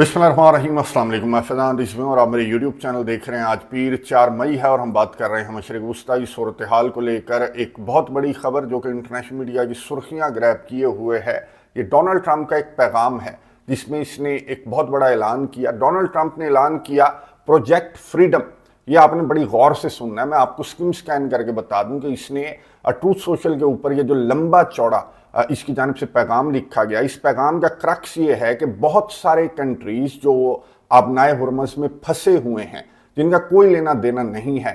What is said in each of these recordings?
बिस्मिल्लाहिर्रहमानिर्रहीम, अस्सलाम वालेकुम। मैं फैज़ान रिजवी और आप मेरे यूट्यूब चैनल देख रहे हैं। आज पीर 4 मई है और हम बात कर रहे हैं मशरिक़ वस्ता की सूरत हाल को लेकर। एक बहुत बड़ी खबर जो कि इंटरनेशनल मीडिया की सुर्खियां ग्रैब किए हुए है। ये डोनाल्ड ट्रंप का एक पैगाम है जिसमें इसने एक बहुत बड़ा ऐलान किया। डोनाल्ड ट्रंप ने ऐलान किया प्रोजेक्ट फ्रीडम। ये आपने बड़ी गौर से सुनना है। मैं आपको स्किम स्कैन करके बता दूं कि इसने ट्रूथ सोशल के ऊपर ये जो लंबा चौड़ा इसकी जानिब से पैगाम लिखा गया, इस पैगाम का क्रक्स ये है कि बहुत सारे कंट्रीज जो आबनाए हुरमस में फंसे हुए हैं, जिनका कोई लेना देना नहीं है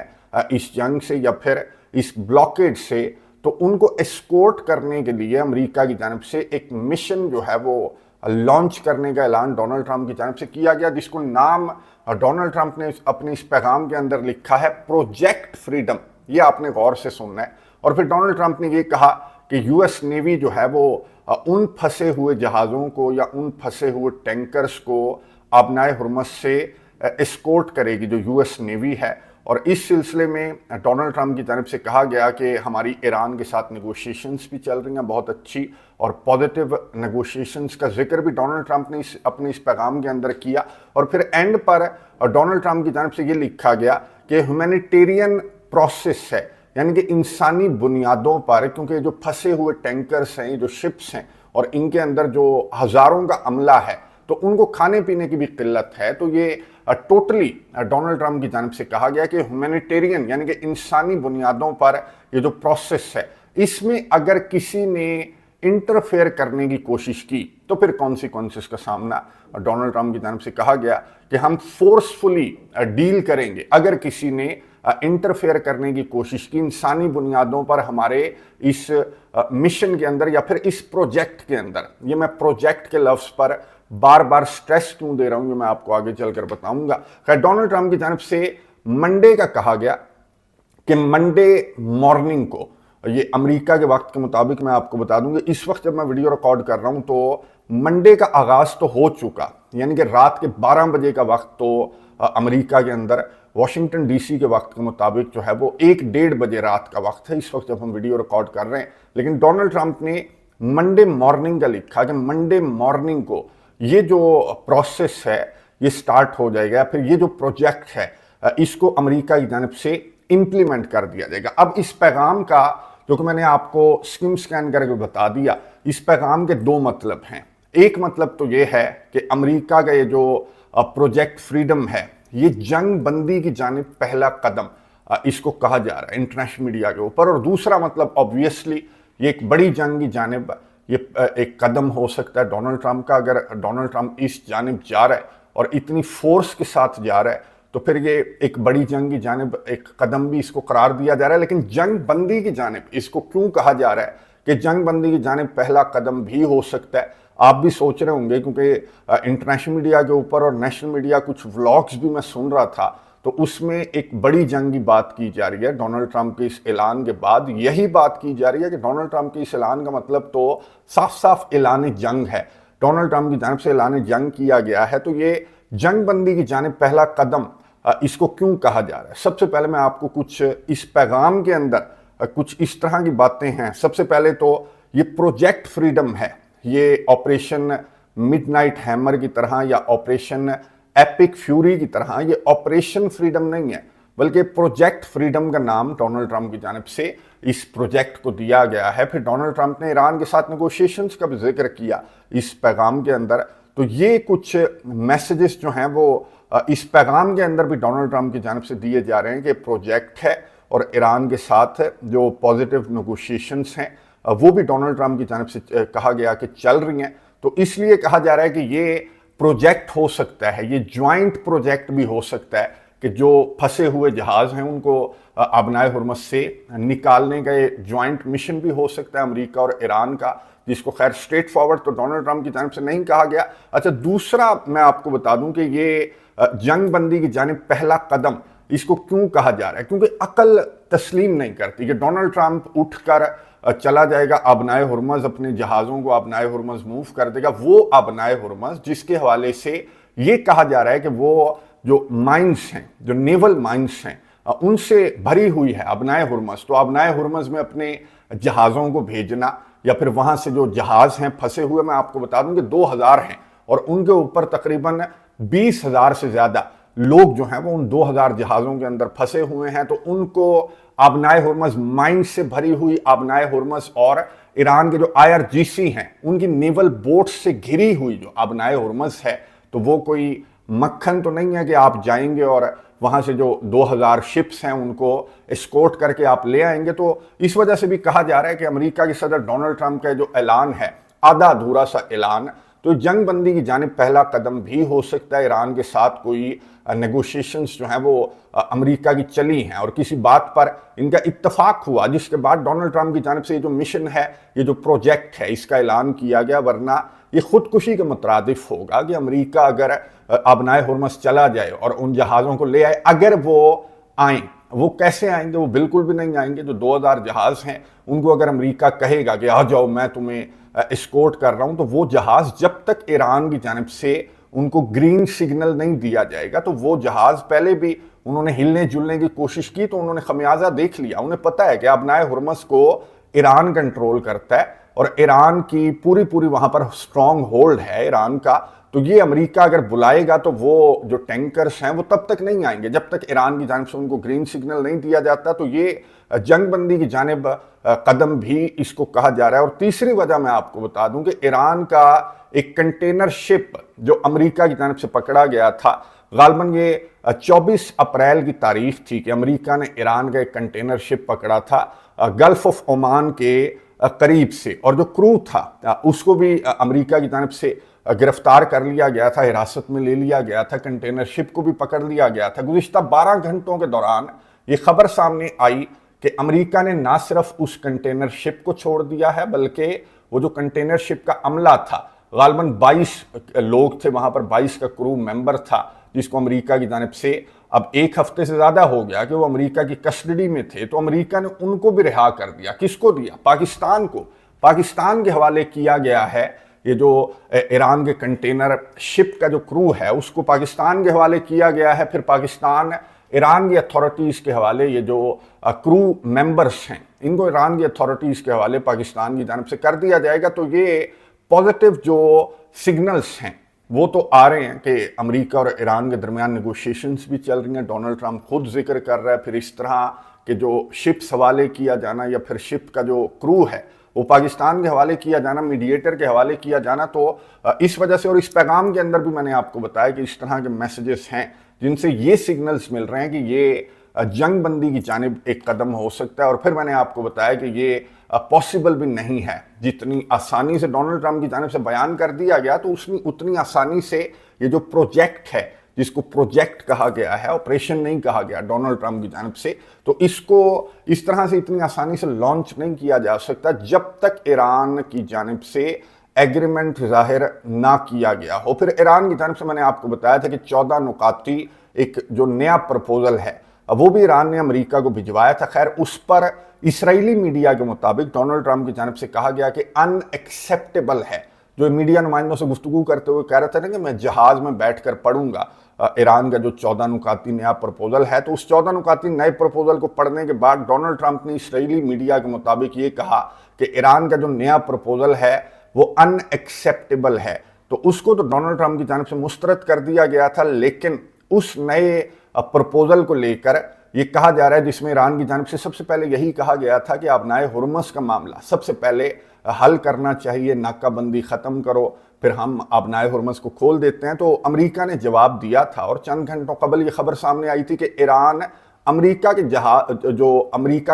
इस जंग से या फिर इस ब्लॉकेड से, तो उनको एस्कोर्ट करने के लिए अमेरिका की जानिब से एक मिशन जो है वो लॉन्च करने का ऐलान डोनाल्ड ट्रंप की जानिब से किया गया, जिसको नाम डोनाल्ड ट्रंप ने अपने इस पैगाम के अंदर लिखा है प्रोजेक्ट फ्रीडम। ये आपने गौर से सुनना है। और फिर डोनाल्ड ट्रंप ने ये कहा कि यूएस नेवी जो है वो उन फंसे हुए जहाज़ों को या उन फंसे हुए टैंकर्स को आबनाए हुरमस से एस्कोर्ट करेगी जो यूएस नेवी है। और इस सिलसिले में डोनाल्ड ट्रंप की जानिब से कहा गया कि हमारी ईरान के साथ नेगोशिएशंस भी चल रही हैं बहुत अच्छी, और पॉजिटिव नेगोशिएशंस का जिक्र भी डोनाल्ड ट्रंप ने अपने इस पैगाम के अंदर किया। और फिर एंड पर डोनाल्ड ट्रंप की जानिब से ये लिखा गया कि ह्यूमैनिटेरियन प्रोसेस है, यानी कि इंसानी बुनियादों पर, क्योंकि जो फंसे हुए टैंकर्स हैं, जो शिप्स हैं और इनके अंदर जो हज़ारों का अमला है, तो उनको खाने पीने की भी किल्लत है। तो ये टोटली डोनाल्ड ट्रंप की जानिब से कहा गया कि ह्यूमैनिटेरियन यानी कि इंसानी बुनियादों पर ये जो प्रोसेस है, इसमें अगर किसी ने इंटरफेयर करने की कोशिश की तो फिर कॉन्सिक्वेंसेस का सामना डोनाल्ड ट्रंप की जानिब से कहा गया कि हम फोर्सफुली डील करेंगे अगर किसी ने इंटरफेयर करने की कोशिश की इंसानी बुनियादों पर हमारे इस मिशन के अंदर या फिर इस प्रोजेक्ट के अंदर। ये मैं प्रोजेक्ट के लफ्ज़ पर बार बार स्ट्रेस क्यों दे रहा हूं, ये मैं आपको आगे चलकर बताऊंगा। खैर, डोनाल्ड ट्रंप की जानिब से मंडे का कहा गया कि मंडे मॉर्निंग को, ये अमेरिका के वक्त के मुताबिक मैं आपको बता दूंगा, इस वक्त जब मैं वीडियो रिकॉर्ड कर रहा हूं तो मंडे का आगाज तो हो चुका, यानी कि रात के 12 बजे का वक्त तो अमेरिका के अंदर वाशिंगटन डीसी के वक्त के मुताबिक जो है वो 1-1:30 बजे रात का वक्त है इस वक्त जब हम वीडियो रिकॉर्ड कर रहे हैं। लेकिन डोनाल्ड ट्रंप ने मंडे मॉर्निंग का लिखा कि मंडे मॉर्निंग को ये जो प्रोसेस है ये स्टार्ट हो जाएगा, फिर ये जो प्रोजेक्ट है इसको अमेरिका की जानिब से इंप्लीमेंट कर दिया जाएगा। अब इस पैगाम का, जो कि मैंने आपको स्किम स्कैन करके बता दिया, इस पैगाम के 2 मतलब हैं। एक मतलब तो ये है कि अमेरिका का ये जो प्रोजेक्ट फ्रीडम है, ये जंग बंदी की जानिब पहला कदम इसको कहा जा रहा है इंटरनेशनल मीडिया के ऊपर। और दूसरा मतलब ऑब्वियसली ये एक बड़ी जंग की जानिब ये एक कदम हो सकता है डोनाल्ड ट्रंप का। अगर डोनाल्ड ट्रंप इस जानिब जा रहा है और इतनी फोर्स के साथ जा रहा है तो फिर ये एक बड़ी जंग की जानिब एक कदम भी इसको करार दिया जा रहा है। लेकिन जंग बंदी की जानिब इसको क्यों कहा जा रहा है कि जंग बंदी की जानिब पहला कदम भी हो सकता है, आप भी सोच रहे होंगे, क्योंकि इंटरनेशनल मीडिया के ऊपर और नेशनल मीडिया कुछ व्लॉग्स भी मैं सुन रहा था, तो उसमें एक बड़ी जंग की बात की जा रही है डोनाल्ड ट्रंप के इस ऐलान के बाद। यही बात की जा रही है कि डोनाल्ड ट्रंप के इस ऐलान का मतलब तो साफ साफ ऐलान जंग है। डोनाल्ड ट्रंप की जानिब से ऐलान जंग किया गया है, तो ये जंग बंदी की जानिब पहला कदम इसको क्यों कहा जा रहा है। सबसे पहले मैं आपको कुछ इस पैगाम के अंदर कुछ इस तरह की बातें हैं। सबसे पहले तो ये प्रोजेक्ट फ्रीडम है, ये ऑपरेशन मिडनाइट हैमर की तरह या ऑपरेशन एपिक फ्यूरी की तरह ये ऑपरेशन फ्रीडम नहीं है, बल्कि प्रोजेक्ट फ्रीडम का नाम डोनाल्ड ट्रंप की जानिब से इस प्रोजेक्ट को दिया गया है। फिर डोनाल्ड ट्रंप ने ईरान के साथ नेगोशिएशंस का भी जिक्र किया इस पैगाम के अंदर। तो ये कुछ मैसेजेस जो हैं वो इस पैगाम के अंदर भी डोनाल्ड ट्रंप की जानिब से दिए जा रहे हैं कि प्रोजेक्ट है और ईरान के साथ जो पॉजिटिव नेगोशिएशंस हैं वो भी डोनाल्ड ट्रंप की जानिब से कहा गया कि चल रही हैं। तो इसलिए कहा जा रहा है कि ये प्रोजेक्ट हो सकता है, ये ज्वाइंट प्रोजेक्ट भी हो सकता है कि जो फंसे हुए जहाज़ हैं उनको आबनाए हुरमस से निकालने का ये ज्वाइंट मिशन भी हो सकता है अमेरिका और ईरान का, जिसको खैर स्ट्रेट फॉरवर्ड तो डोनाल्ड ट्रंप की जानिब से नहीं कहा गया। अच्छा, दूसरा मैं आपको बता दूं कि ये जंग बंदी की जानिब पहला कदम इसको क्यों कहा जा रहा है, क्योंकि अकल तस्लीम नहीं करती कि डोनाल्ड ट्रंप उठकर चला जाएगा आबनाए हुरमस, अपने जहाज़ों को आबनाए हुरमस मूव कर देगा। वो आबनाए हुरमस जिसके हवाले से ये कहा जा रहा है कि वो जो माइंस हैं, जो नेवल माइंस हैं, उनसे भरी हुई है आबनाए हुरमस। तो आबनाए हुरमस में अपने जहाज़ों को भेजना या फिर वहाँ से जो जहाज़ हैं फंसे हुए, मैं आपको बता दूं कि 2000 हैं اور ان کے اوپر تقریباً 20,000 سے زیادہ لوگ جو ہیں وہ ان 2,000 جہازوں کے اندر پھنسے ہوئے ہیں۔ تو ان کو آبنائے ہرمز مائن سے بھری ہوئی آبنائے ہرمز اور ایران کے جو IRGC ہیں ان کی نیول بوٹ سے گھری ہوئی جو آبنائے ہرمز ہے، تو وہ کوئی مکھن تو نہیں ہے کہ آپ جائیں گے اور وہاں سے جو 2,000 شپس ہیں ان کو اسکورٹ کر کے آپ لے آئیں گے۔ تو اس وجہ سے بھی کہا جا رہا ہے کہ امریکہ کے صدر ڈونلڈ ٹرمپ کا جو اعلان ہے، آدھا ادھورا سا اعلان، تو جنگ بندی کی جانب پہلا قدم بھی ہو سکتا ہے۔ ایران کے ساتھ کوئی نیگوشیشنز جو ہیں وہ امریکہ کی چلی ہیں اور کسی بات پر ان کا اتفاق ہوا، جس کے بعد ڈونلڈ ٹرمپ کی جانب سے یہ جو مشن ہے، یہ جو پروجیکٹ ہے، اس کا اعلان کیا گیا، ورنہ یہ خودکشی کے مترادف ہوگا کہ امریکہ اگر آبنائے ہرمز چلا جائے اور ان جہازوں کو لے آئے، اگر وہ آئیں، وہ کیسے آئیں گے؟ وہ بالکل بھی نہیں آئیں گے۔ جو 2,000 جہاز ہیں ان کو اگر امریکہ کہے گا کہ آ جاؤ میں تمہیں اسکورٹ کر رہا ہوں، تو وہ جہاز جب تک ایران کی جانب سے ان کو گرین سگنل نہیں دیا جائے گا، تو وہ جہاز پہلے بھی انہوں نے ہلنے جلنے کی کوشش کی تو انہوں نے خمیازہ دیکھ لیا۔ انہیں پتہ ہے کہ آبنائے ہرمز کو ایران کنٹرول کرتا ہے اور ایران کی پوری وہاں پر سٹرونگ ہولڈ ہے ایران کا، تو یہ امریکہ اگر بلائے گا تو وہ جو ٹینکرز ہیں وہ تب تک نہیں آئیں گے جب تک ایران کی جانب سے ان کو گرین سگنل نہیں دیا جاتا۔ تو یہ جنگ بندی کی جانب قدم بھی اس کو کہا جا رہا ہے۔ اور تیسری وجہ میں آپ کو بتا دوں کہ ایران کا ایک کنٹینر شپ جو امریکہ کی جانب سے پکڑا گیا تھا، غالباً یہ 24 اپریل کی تاریخ تھی کہ امریکہ نے ایران کا ایک کنٹینر شپ پکڑا تھا گلف آف عمان کے قریب سے، اور جو کرو تھا اس کو بھی امریکہ کی جانب سے گرفتار کر لیا گیا تھا، حراست میں لے لیا گیا تھا، کنٹینر شپ کو بھی پکڑ لیا گیا تھا۔ گزشتہ 12 گھنٹوں کے دوران یہ خبر سامنے آئی کہ امریکہ نے نہ صرف اس کنٹینر شپ کو چھوڑ دیا ہے، بلکہ وہ جو کنٹینر شپ کا عملہ تھا، غالباً 22 لوگ تھے وہاں پر، 22 کا کرو ممبر تھا، جس کو امریکہ کی جانب سے اب ایک ہفتے سے زیادہ ہو گیا کہ وہ امریکہ کی کسٹڈی میں تھے، تو امریکہ نے ان کو بھی رہا کر دیا۔ کس کو دیا؟ پاکستان کو۔ پاکستان کے حوالے کیا گیا ہے یہ جو ایران کے کنٹینر شپ کا جو کرو ہے اس کو پاکستان کے حوالے کیا گیا ہے۔ پھر پاکستان ایران کی اتھارٹیز کے حوالے یہ جو کرو ممبرز ہیں ان کو ایران کی اتھارٹیز کے حوالے پاکستان کی جانب سے کر دیا جائے گا۔ تو یہ پازیٹیو جو سگنلز ہیں وہ تو آ رہے ہیں کہ امریکہ اور ایران کے درمیان نیگوشیشنز بھی چل رہی ہیں۔ ڈونلڈ ٹرمپ خود ذکر کر رہا ہے، پھر اس طرح کہ جو شپس حوالے کیا جانا یا پھر شپ کا جو کرو ہے وہ پاکستان کے حوالے کیا جانا، میڈیٹر کے حوالے کیا جانا۔ تو اس وجہ سے، اور اس پیغام کے اندر بھی میں نے آپ کو بتایا کہ اس طرح کے میسیجز ہیں جن سے یہ سگنلز مل رہے ہیں کہ یہ جنگ بندی کی جانب ایک قدم ہو سکتا ہے۔ اور پھر میں نے آپ کو بتایا کہ یہ پاسبل بھی نہیں ہے، جتنی آسانی سے ڈونلڈ ٹرمپ کی جانب سے بیان کر دیا گیا تو اتنی آسانی سے یہ جو پروجیکٹ ہے، جس کو پروجیکٹ کہا گیا ہے، آپریشن نہیں کہا گیا ڈونلڈ ٹرمپ کی جانب سے، تو اس کو اس طرح سے اتنی آسانی سے لانچ نہیں کیا جا سکتا جب تک ایران کی جانب سے ایگریمنٹ ظاہر نہ کیا گیا ہو۔ پھر ایران کی جانب سے میں نے آپ کو بتایا تھا کہ 14 نکاتی ایک جو نیا پرپوزل ہے وہ بھی ایران نے امریکہ کو بھجوایا تھا۔ خیر اس پر اسرائیلی میڈیا کے مطابق ڈونلڈ ٹرمپ کی جانب سے کہا گیا کہ ان ایکسیپٹیبل ہے۔ جو میڈیا نمائندوں سے گفتگو کرتے ہوئے کہہ رہے تھے نا کہ میں جہاز میں بیٹھ کر پڑھوں گا ایران کا جو 14 نکاتی نیا پرپوزل ہے، تو اس 14 نکاتی نئے پرپوزل کو پڑھنے کے بعد ڈونلڈ ٹرمپ نے اسرائیلی میڈیا کے مطابق یہ کہا کہ ایران کا جو نیا پرپوزل ہے وہ ان ایکسیپٹیبل ہے۔ تو اس کو تو ڈونلڈ ٹرمپ کی جانب سے مسترد کر دیا گیا تھا، لیکن اس نئے پرپوزل کو لے کر یہ کہا جا رہا ہے، جس میں ایران کی جانب سے سب سے پہلے یہی کہا گیا تھا کہ آبنائے ہرمز کا معاملہ سب سے پہلے حل کرنا چاہیے، ناکہ بندی ختم کرو، پھر ہم آبنائے ہرمز کو کھول دیتے ہیں۔ تو امریکہ نے جواب دیا تھا، اور چند گھنٹوں قبل یہ خبر سامنے آئی تھی کہ ایران امریکہ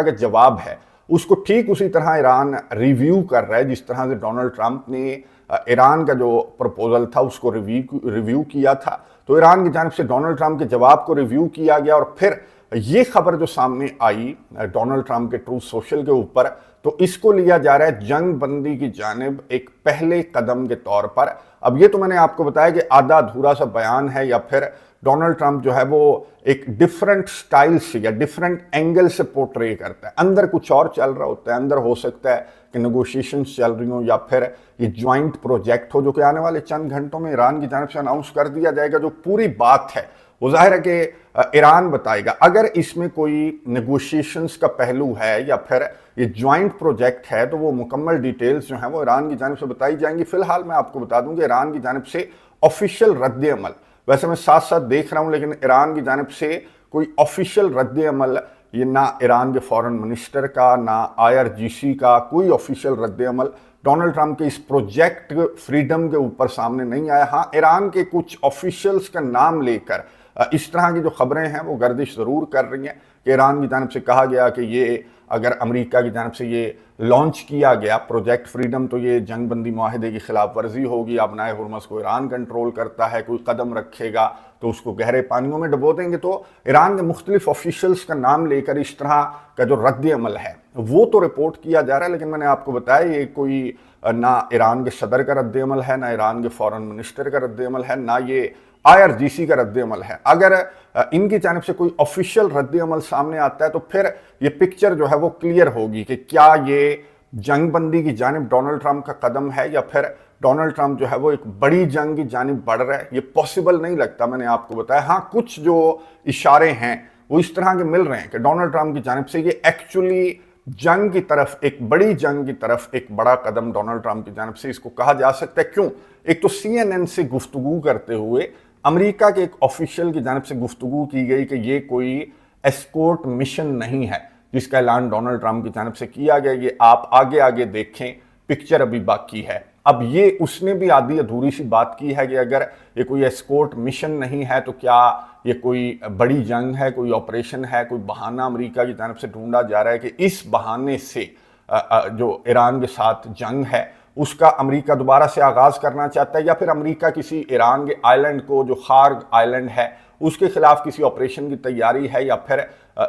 کے جواب ہے اس کو ٹھیک اسی طرح ایران ریویو کر رہا ہے جس طرح سے ڈونلڈ ٹرمپ نے ایران کا جو پرپوزل تھا اس کو ریویو کیا تھا۔ تو ایران کی جانب سے ڈونلڈ ٹرمپ کے جواب کو ریویو کیا گیا، اور پھر یہ خبر جو سامنے آئی ڈونلڈ ٹرمپ کے ٹروتھ سوشل کے اوپر، تو اس کو لیا جا رہا ہے جنگ بندی کی جانب ایک پہلے قدم کے طور پر۔ اب یہ تو میں نے آپ کو بتایا کہ آدھا ادھورا سا بیان ہے، یا پھر ڈونلڈ ٹرمپ جو ہے وہ ایک ڈیفرنٹ سٹائل سے یا ڈیفرنٹ اینگل سے پورٹرے کرتا ہے۔ اندر کچھ اور چل رہا ہوتا ہے، اندر ہو سکتا ہے کہ نیگوشیشنز چل رہی ہوں، یا پھر یہ جوائنٹ پروجیکٹ ہو جو کہ آنے والے چند گھنٹوں میں ایران کی جانب سے اناؤنس کر دیا جائے گا۔ جو پوری بات ہے وہ ظاہر ہے کہ ایران بتائے گا۔ اگر اس میں کوئی نیگوشیشنز کا پہلو ہے یا پھر یہ جوائنٹ پروجیکٹ ہے تو وہ مکمل ڈیٹیلز جو ہیں وہ ایران کی جانب سے بتائی جائیں گی۔ فی الحال میں آپ کو بتا دوں کہ ایران کی جانب سے ऑफिशियल रद्द अमल, वैसे मैं साथ साथ देख रहा हूं लेकिन ईरान की जानिब से कोई ऑफिशियल रद्द अमल, ये ना ईरान के फॉरेन मिनिस्टर का ना IRGC का कोई ऑफिशियल रद्द अमल डोनाल्ड ट्रंप के इस प्रोजेक्ट फ्रीडम के ऊपर सामने नहीं आया। हाँ, ईरान के कुछ ऑफिशियल्स का नाम लेकर इस तरह की जो खबरें हैं वो गर्दिश ज़रूर कर रही हैं कि ईरान की जानिब से कहा गया कि ये अगर अमेरिका की जानिब से ये लॉन्च किया गया प्रोजेक्ट फ्रीडम तो ये जंग बंदी माहिदे की खिलाफ वर्जी होगी। अपनाए हुर्मस को ईरान कंट्रोल करता है, कोई कदम रखेगा तो उसको गहरे पानियों में डुबो देंगे। तो ईरान के मुख्तलिफ ऑफिशियल्स का नाम लेकर इस तरह का जो रद्द अमल है वो तो रिपोर्ट किया जा रहा है, लेकिन मैंने आपको बताया ये कोई ना ईरान के सदर का रद्द अमल है, ना ईरान के फॉरेन मिनिस्टर का रद्द अमल है, ना ये IRGC का रद्द अमल है। अगर इनकी जानिब से कोई ऑफिशियल रद्द अमल सामने आता है तो फिर ये पिक्चर जो है वो क्लियर होगी कि क्या ये जंग बंदी की जानिब डोनाल्ड ट्रंप का कदम है या फिर डोनाल्ड ट्रंप जो है वो एक बड़ी जंग की जानिब बढ़ रहा है। ये पॉसिबल नहीं लगता, मैंने आपको बताया। हाँ, कुछ जो इशारे हैं वो इस तरह के मिल रहे हैं कि डोनाल्ड ट्रंप की जानिब से ये एक्चुअली जंग की तरफ, एक बड़ी जंग की तरफ एक बड़ा कदम डोनाल्ड ट्रंप की जानिब से इसको कहा जा सकता है। क्यों? एक तो CNN से गुफ्तगू करते हुए अमेरिका के एक ऑफिशियल की जानिब से गुफ्तगू की गई कि ये कोई एस्कोर्ट मिशन नहीं है जिसका ऐलान डोनाल्ड ट्रंप की जानिब से किया गया, ये आप आगे आगे देखें, पिक्चर अभी बाकी है। अब ये उसने भी आधी अधूरी सी बात की है कि अगर ये कोई एस्कोर्ट मिशन नहीं है तो क्या ये कोई बड़ी जंग है, कोई ऑपरेशन है, कोई बहाना अमेरिका की जानिब से ढूंढा जा रहा है कि इस बहाने से जो ईरान के साथ जंग है उसका अमेरिका दोबारा से आगाज करना चाहता है, या फिर अमेरिका किसी ईरान के आइलैंड को जो खार्ग आइलैंड है उसके खिलाफ किसी ऑपरेशन की तैयारी है, या फिर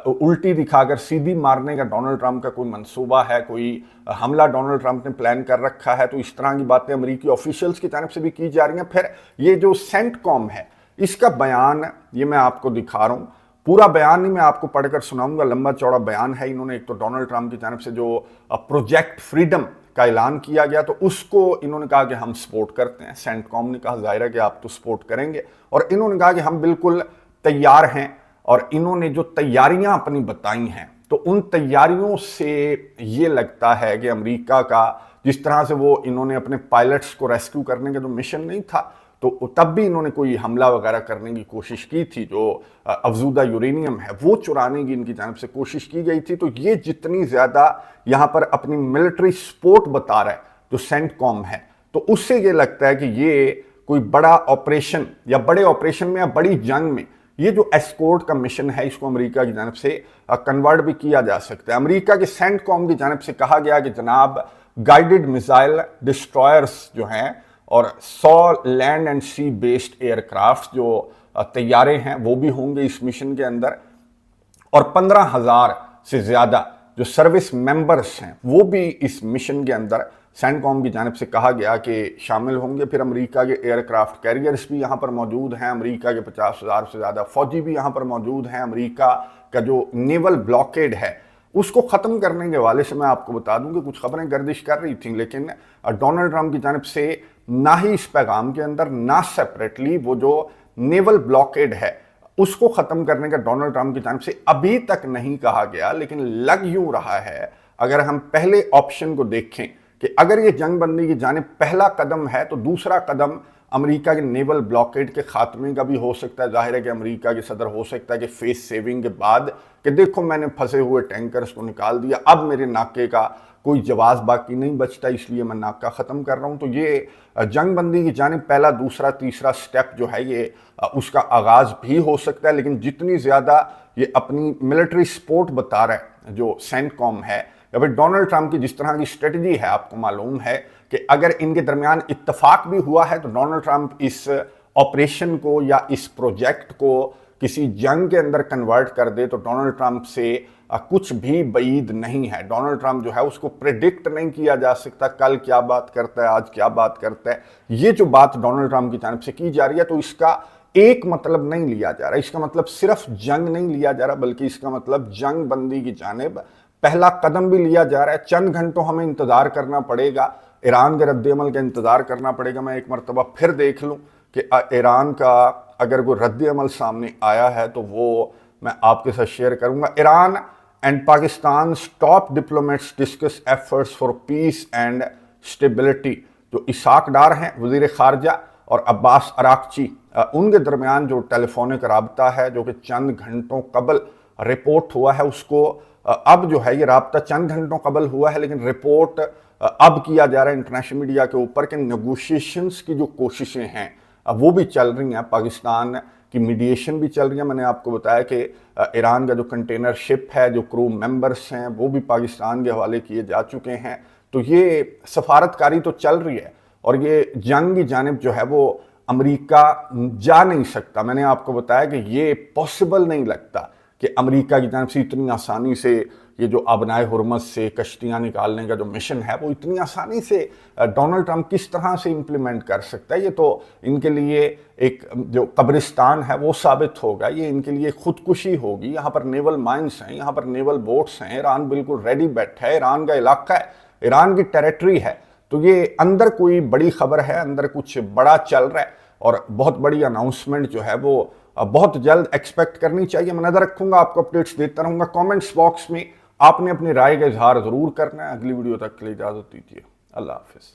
उल्टी दिखाकर सीधी मारने का डोनाल्ड ट्रंप का कोई मंसूबा है, कोई हमला डोनाल्ड ट्रंप ने प्लान कर रखा है। तो इस तरह की बातें अमेरिकी ऑफिशियल्स की तरफ से भी की जा रही हैं। फिर ये जो सेंटकॉम है इसका बयान, ये मैं आपको दिखा रहा हूँ, पूरा बयान ही मैं आपको पढ़कर सुनाऊंगा, लंबा चौड़ा बयान है। इन्होंने एक तो डोनाल्ड ट्रंप की तरफ से जो प्रोजेक्ट फ्रीडम का ऐलान किया गया तो उसको इन्होंने कहा कि हम सपोर्ट करते हैं। सेंटकॉम ने कहा जाहिर है कि आप तो सपोर्ट करेंगे, और इन्होंने कहा कि हम बिल्कुल तैयार हैं। और इन्होंने जो तैयारियां अपनी बताई हैं तो उन तैयारियों से ये लगता है कि अमेरिका का जिस तरह से वो इन्होंने अपने पायलट्स को रेस्क्यू करने का जो मिशन नहीं था तो तब भी इन्होंने कोई हमला वगैरह करने की कोशिश की थी, जो अफजूदा यूरेनियम है वो चुराने की इनकी जानब से कोशिश की गई थी। तो ये जितनी ज़्यादा यहाँ पर अपनी मिलिट्री सपोर्ट बता रहा है जो सेंटकॉम है, तो उससे ये लगता है कि ये कोई बड़ा ऑपरेशन या बड़े ऑपरेशन में या बड़ी जंग में ये जो एस्कोर्ट का मिशन है इसको अमेरिका की जानब से कन्वर्ट भी किया जा सकता है। अमेरिका के सेंटकॉम की जानब से कहा गया कि जनाब गाइडेड मिसाइल डिस्ट्रॉयर्स जो हैं और 100 land and sea based aircraft जो तैयारे हैं वो भी होंगे इस मिशन के अंदर, और 15,000 से ज़्यादा जो सर्विस मेंबर्स हैं वो भी इस मिशन के अंदर सेंटकॉम की जानिब से कहा गया कि शामिल होंगे। फिर अमेरिका के एयरक्राफ्ट कैरियर्स भी यहाँ पर मौजूद हैं, अमेरिका के 50,000 से ज़्यादा फौजी भी यहाँ पर मौजूद हैं। अमेरिका का जो नेवल ब्लॉकेड है उसको ख़त्म करने के हवाले से मैं आपको बता दूं कि कुछ खबरें गर्दिश कर रही थी, लेकिन डोनाल्ड ट्रंप की जानिब से ना ही इस पैगाम के अंदर ना सेपरेटली वो जो नेवल ब्लॉकेड है उसको ख़त्म करने का डोनाल्ड ट्रंप की जानिब से अभी तक नहीं कहा गया। लेकिन लग यूँ रहा है, अगर हम पहले ऑप्शन को देखें कि अगर ये जंग बंदी की जानिब पहला कदम है तो दूसरा कदम अमेरिका के नेवल ब्लॉकेड के खात्मे का भी हो सकता है। जाहिर है कि अमेरिका के सदर हो सकता है कि फेस सेविंग के बाद कि देखो मैंने फंसे हुए टैंकर्स को निकाल दिया, अब मेरे नाके का कोई जवाब बाकी नहीं बचता, इसलिए मैं नाका ख़त्म कर रहा हूँ। तो ये जंग बंदी की जानिब पहला दूसरा तीसरा स्टेप जो है ये उसका आगाज़ भी हो सकता है। लेकिन जितनी ज़्यादा ये अपनी मिलिट्री सपोर्ट बता रहा है जो सेंटकॉम है या फिर डोनाल्ड ट्रंप की जिस तरह की स्ट्रेटजी है, आपको मालूम है कि अगर इनके दरमियान इत्तफाक भी हुआ है तो डोनाल्ड ट्रंप इस ऑपरेशन को या इस प्रोजेक्ट को किसी जंग के अंदर कन्वर्ट कर दे तो डोनाल्ड ट्रंप से कुछ भी बईद नहीं है। डोनाल्ड ट्रंप जो है उसको प्रेडिक्ट नहीं किया जा सकता, कल क्या बात करता है, आज क्या बात करता है। ये जो बात डोनाल्ड ट्रंप की तरफ से की जा रही है तो इसका एक मतलब नहीं लिया जा रहा, इसका मतलब सिर्फ जंग नहीं लिया जा रहा, बल्कि इसका मतलब जंग बंदी की जानिब पहला कदम भी लिया जा रहा है। चंद घंटों हमें इंतज़ार करना पड़ेगा, ईरान के रद्द-ए-अमल का इंतज़ार करना पड़ेगा। मैं एक मरतबा फिर देख लूँ कि ईरान का अगर कोई रद्द-ए-अमल सामने आया है तो वो मैं आपके साथ शेयर करूँगा। Iran and Pakistan top diplomats discuss efforts for piece and stability. जो इसाक डार हैं वज़ीर ख़ारजा, اور عباس عراقچی ان کے درمیان جو ٹیلیفونک رابطہ ہے جو کہ چند گھنٹوں قبل رپورٹ ہوا ہے، اس کو اب جو ہے یہ رابطہ چند گھنٹوں قبل ہوا ہے، لیکن رپورٹ اب کیا جا رہا ہے انٹرنیشنل میڈیا کے اوپر کہ نیگوشیشنز کی جو کوششیں ہیں وہ بھی چل رہی ہیں، پاکستان کی میڈیشن بھی چل رہی ہے۔ میں نے آپ کو بتایا کہ ایران کا جو کنٹینر شپ ہے، جو کرو ممبرز ہیں، وہ بھی پاکستان کے حوالے کیے جا چکے ہیں۔ تو یہ سفارتکاری تو چل رہی ہے اور یہ جنگ کی جانب جو ہے وہ امریکہ جا نہیں سکتا۔ میں نے آپ کو بتایا کہ یہ پاسبل نہیں لگتا کہ امریکہ کی جانب سے اتنی آسانی سے یہ جو ابنائے حرمت سے کشتیاں نکالنے کا جو مشن ہے وہ اتنی آسانی سے ڈونلڈ ٹرمپ کس طرح سے امپلیمنٹ کر سکتا ہے۔ یہ تو ان کے لیے ایک جو قبرستان ہے وہ ثابت ہوگا، یہ ان کے لیے خودکشی ہوگی۔ یہاں پر نیول مائنز ہیں، یہاں پر نیول بوٹس ہیں، ایران بالکل ریڈی بیٹھا ہے، ایران کا علاقہ ہے، ایران کی ٹیریٹری ہے۔ تو یہ اندر کوئی بڑی خبر ہے، اندر کچھ بڑا چل رہا ہے اور بہت بڑی اناؤنسمنٹ جو ہے وہ بہت جلد ایکسپیکٹ کرنی چاہیے۔ میں نظر رکھوں گا، آپ کو اپڈیٹس دیتا رہوں گا۔ کامنٹس باکس میں آپ نے اپنی رائے کا اظہار ضرور کرنا ہے۔ اگلی ویڈیو تک کے لیے اجازت دیجیے، اللہ حافظ۔